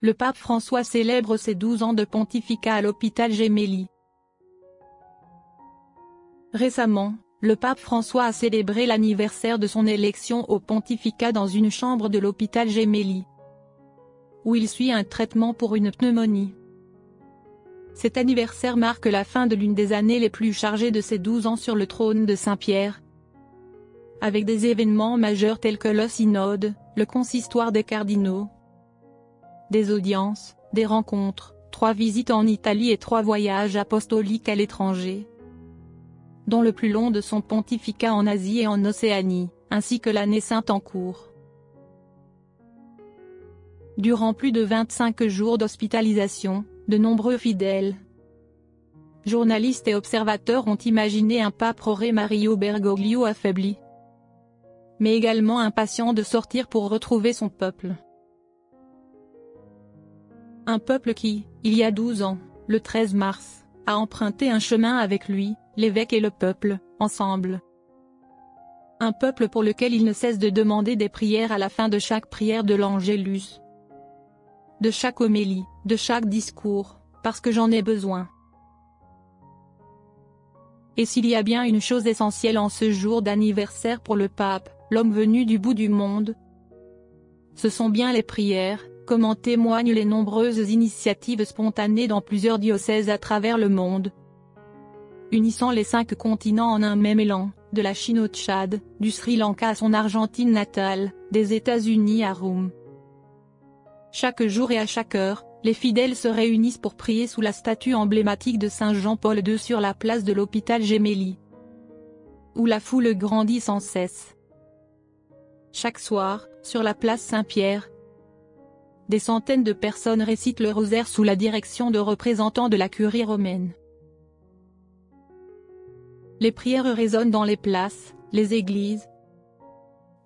le pape François célèbre ses 12 ans de pontificat à l'hôpital Gemelli. Récemment, le pape François a célébré l'anniversaire de son élection au pontificat dans une chambre de l'hôpital Gemelli, où il suit un traitement pour une pneumonie. Cet anniversaire marque la fin de l'une des années les plus chargées de ses 12 ans sur le trône de Saint-Pierre, avec des événements majeurs tels que le synode, le consistoire des cardinaux, des audiences, des rencontres, 3 visites en Italie et 3 voyages apostoliques à l'étranger, dont le plus long de son pontificat en Asie et en Océanie, ainsi que l'année sainte en cours. Durant plus de 25 jours d'hospitalisation, de nombreux fidèles, journalistes et observateurs ont imaginé un pape Jorge Mario Bergoglio affaibli, mais également impatient de sortir pour retrouver son peuple. Un peuple qui, il y a 12 ans, le 13 mars, a emprunté un chemin avec lui, l'évêque et le peuple, ensemble. Un peuple pour lequel il ne cesse de demander des prières à la fin de chaque prière de l'Angélus, de chaque homélie, de chaque discours, parce que j'en ai besoin. Et s'il y a bien une chose essentielle en ce jour d'anniversaire pour le pape, l'homme venu du bout du monde, ce sont bien les prières, comme en témoignent les nombreuses initiatives spontanées dans plusieurs diocèses à travers le monde, unissant les 5 continents en un même élan, de la Chine au Tchad, du Sri Lanka à son Argentine natale, des États-Unis à Rome. Chaque jour et à chaque heure, les fidèles se réunissent pour prier sous la statue emblématique de Saint Jean-Paul II sur la place de l'hôpital Gemelli, où la foule grandit sans cesse. Chaque soir, sur la place Saint-Pierre, des centaines de personnes récitent le rosaire sous la direction de représentants de la curie romaine. Les prières résonnent dans les places, les églises,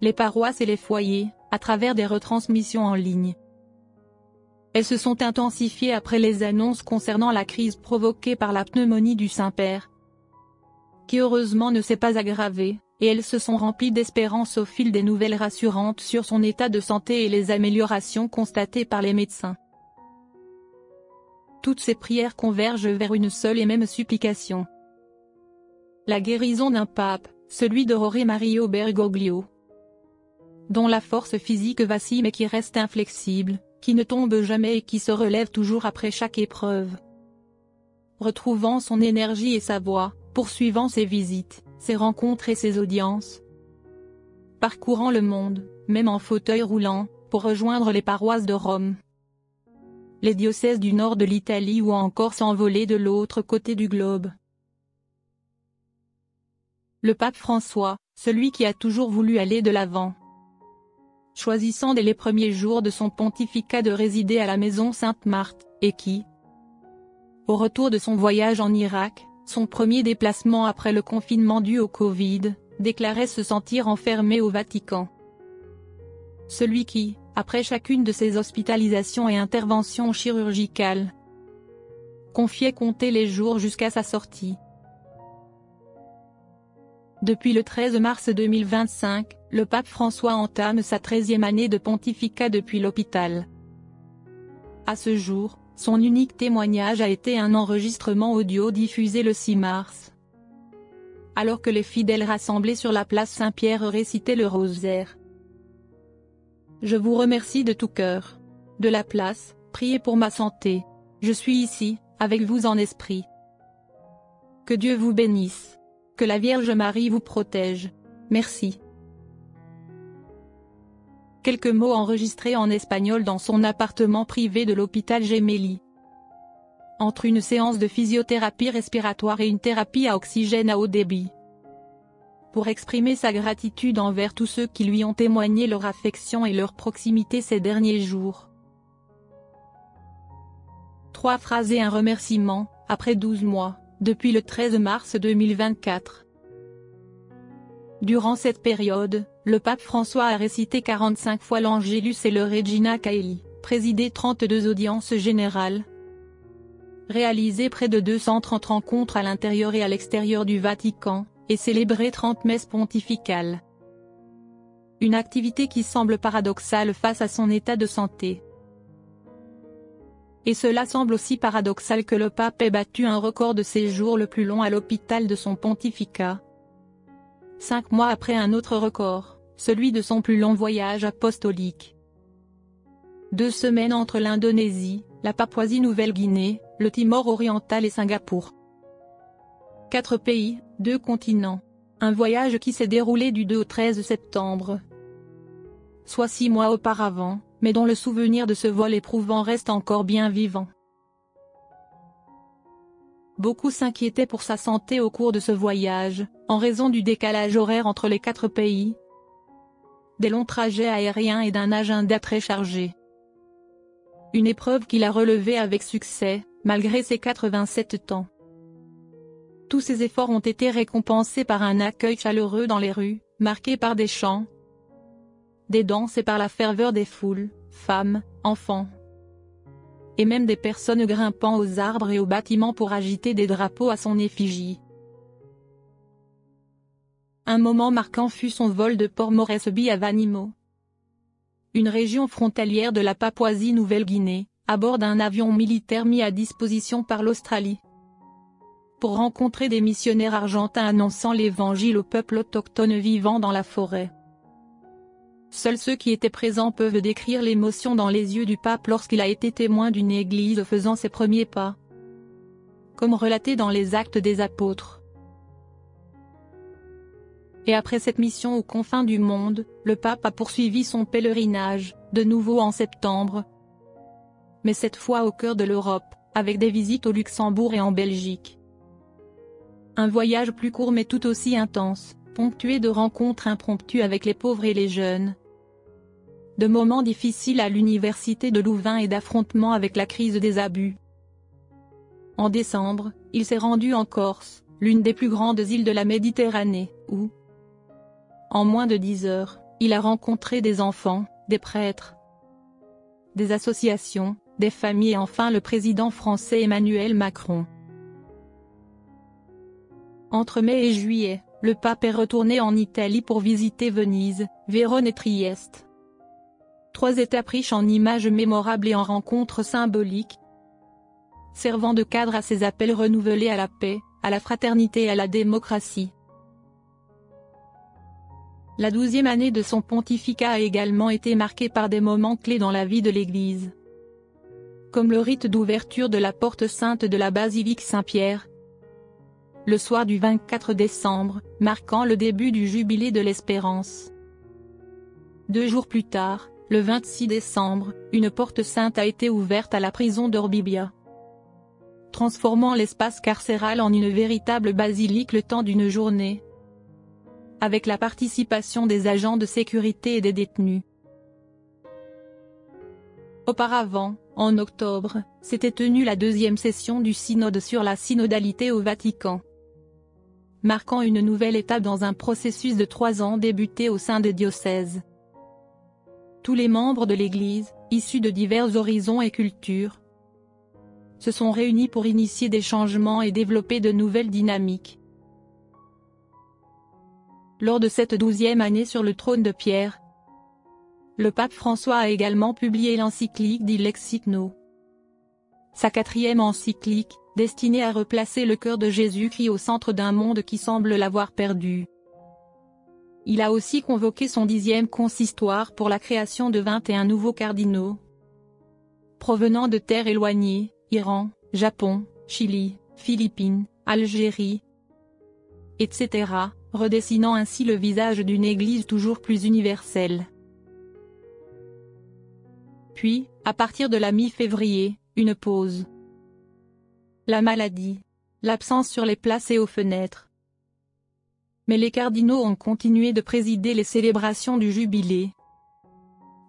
les paroisses et les foyers, à travers des retransmissions en ligne. Elles se sont intensifiées après les annonces concernant la crise provoquée par la pneumonie du Saint-Père, qui heureusement ne s'est pas aggravée, et elles se sont remplies d'espérance au fil des nouvelles rassurantes sur son état de santé et les améliorations constatées par les médecins. Toutes ces prières convergent vers une seule et même supplication: la guérison d'un pape, celui de Jorge Mario Bergoglio, dont la force physique vacille mais qui reste inflexible, qui ne tombe jamais et qui se relève toujours après chaque épreuve, retrouvant son énergie et sa voix, poursuivant ses visites, ses rencontres et ses audiences, parcourant le monde, même en fauteuil roulant, pour rejoindre les paroisses de Rome, les diocèses du nord de l'Italie ou encore s'envoler de l'autre côté du globe. Le pape François, celui qui a toujours voulu aller de l'avant, choisissant dès les premiers jours de son pontificat de résider à la maison Sainte-Marthe, et qui, au retour de son voyage en Irak, son premier déplacement après le confinement dû au Covid, déclarait se sentir enfermé au Vatican. Celui qui, après chacune de ses hospitalisations et interventions chirurgicales, confiait compter les jours jusqu'à sa sortie. Depuis le 13 mars 2025, le pape François entame sa 13e année de pontificat depuis l'hôpital. À ce jour, son unique témoignage a été un enregistrement audio diffusé le 6 mars, alors que les fidèles rassemblés sur la place Saint-Pierre récitaient le rosaire. Je vous remercie de tout cœur. De la place, priez pour ma santé. Je suis ici, avec vous en esprit. Que Dieu vous bénisse. Que la Vierge Marie vous protège. Merci. Quelques mots enregistrés en espagnol dans son appartement privé de l'hôpital Gemelli. Entre une séance de physiothérapie respiratoire et une thérapie à oxygène à haut débit. Pour exprimer sa gratitude envers tous ceux qui lui ont témoigné leur affection et leur proximité ces derniers jours. 3 phrases et un remerciement, après 12 mois. Depuis le 13 mars 2024. Durant cette période, le pape François a récité 45 fois l'Angélus et le Regina Caeli, présidé 32 audiences générales, réalisé près de 230 rencontres à l'intérieur et à l'extérieur du Vatican, et célébré 30 messes pontificales. Une activité qui semble paradoxale face à son état de santé. Et cela semble aussi paradoxal que le pape ait battu un record de séjour le plus long à l'hôpital de son pontificat. 5 mois après un autre record, celui de son plus long voyage apostolique. 2 semaines entre l'Indonésie, la Papouasie-Nouvelle-Guinée, le Timor oriental et Singapour. 4 pays, 2 continents. Un voyage qui s'est déroulé du 2 au 13 septembre. Soit 6 mois auparavant, mais dont le souvenir de ce vol éprouvant reste encore bien vivant. Beaucoup s'inquiétaient pour sa santé au cours de ce voyage, en raison du décalage horaire entre les 4 pays, des longs trajets aériens et d'un agenda très chargé. Une épreuve qu'il a relevée avec succès, malgré ses 87 ans. Tous ses efforts ont été récompensés par un accueil chaleureux dans les rues, marqué par des chants, des danses et par la ferveur des foules, femmes, enfants, et même des personnes grimpant aux arbres et aux bâtiments pour agiter des drapeaux à son effigie. Un moment marquant fut son vol de Port Moresby à Vanimo, une région frontalière de la Papouasie-Nouvelle-Guinée, à bord d'un avion militaire mis à disposition par l'Australie, pour rencontrer des missionnaires argentins annonçant l'évangile aux peuples autochtones vivant dans la forêt. Seuls ceux qui étaient présents peuvent décrire l'émotion dans les yeux du pape lorsqu'il a été témoin d'une église faisant ses premiers pas, comme relaté dans les Actes des Apôtres. Et après cette mission aux confins du monde, le pape a poursuivi son pèlerinage, de nouveau en septembre, mais cette fois au cœur de l'Europe, avec des visites au Luxembourg et en Belgique. Un voyage plus court mais tout aussi intense, ponctué de rencontres impromptues avec les pauvres et les jeunes, de moments difficiles à l'université de Louvain et d'affrontements avec la crise des abus. En décembre, il s'est rendu en Corse, l'une des plus grandes îles de la Méditerranée, où, en moins de 10 heures, il a rencontré des enfants, des prêtres, des associations, des familles et enfin le président français Emmanuel Macron. Entre mai et juillet, le pape est retourné en Italie pour visiter Venise, Vérone et Trieste. 3 étapes riches en images mémorables et en rencontres symboliques, servant de cadre à ses appels renouvelés à la paix, à la fraternité et à la démocratie. La 12e année de son pontificat a également été marquée par des moments clés dans la vie de l'Église, comme le rite d'ouverture de la porte sainte de la basilique Saint-Pierre, le soir du 24 décembre, marquant le début du Jubilé de l'Espérance. 2 jours plus tard, le 26 décembre, une porte sainte a été ouverte à la prison d'Orbigbia, transformant l'espace carcéral en une véritable basilique le temps d'une journée, avec la participation des agents de sécurité et des détenus. Auparavant, en octobre, s'était tenue la 2e session du synode sur la synodalité au Vatican, marquant une nouvelle étape dans un processus de 3 ans débuté au sein des diocèses. Tous les membres de l'Église, issus de divers horizons et cultures, se sont réunis pour initier des changements et développer de nouvelles dynamiques. Lors de cette 12e année sur le trône de Pierre, le pape François a également publié l'encyclique Dilexit Nos, sa 4e encyclique, destinée à replacer le cœur de Jésus-Christ au centre d'un monde qui semble l'avoir perdu. Il a aussi convoqué son 10e consistoire pour la création de 21 nouveaux cardinaux, provenant de terres éloignées, Iran, Japon, Chili, Philippines, Algérie, etc., redessinant ainsi le visage d'une Église toujours plus universelle. Puis, à partir de la mi-février, une pause. La maladie, l'absence sur les places et aux fenêtres. Mais les cardinaux ont continué de présider les célébrations du jubilé,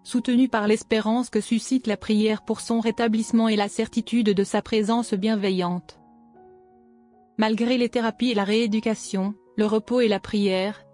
soutenus par l'espérance que suscite la prière pour son rétablissement et la certitude de sa présence bienveillante. Malgré les thérapies et la rééducation, le repos et la prière,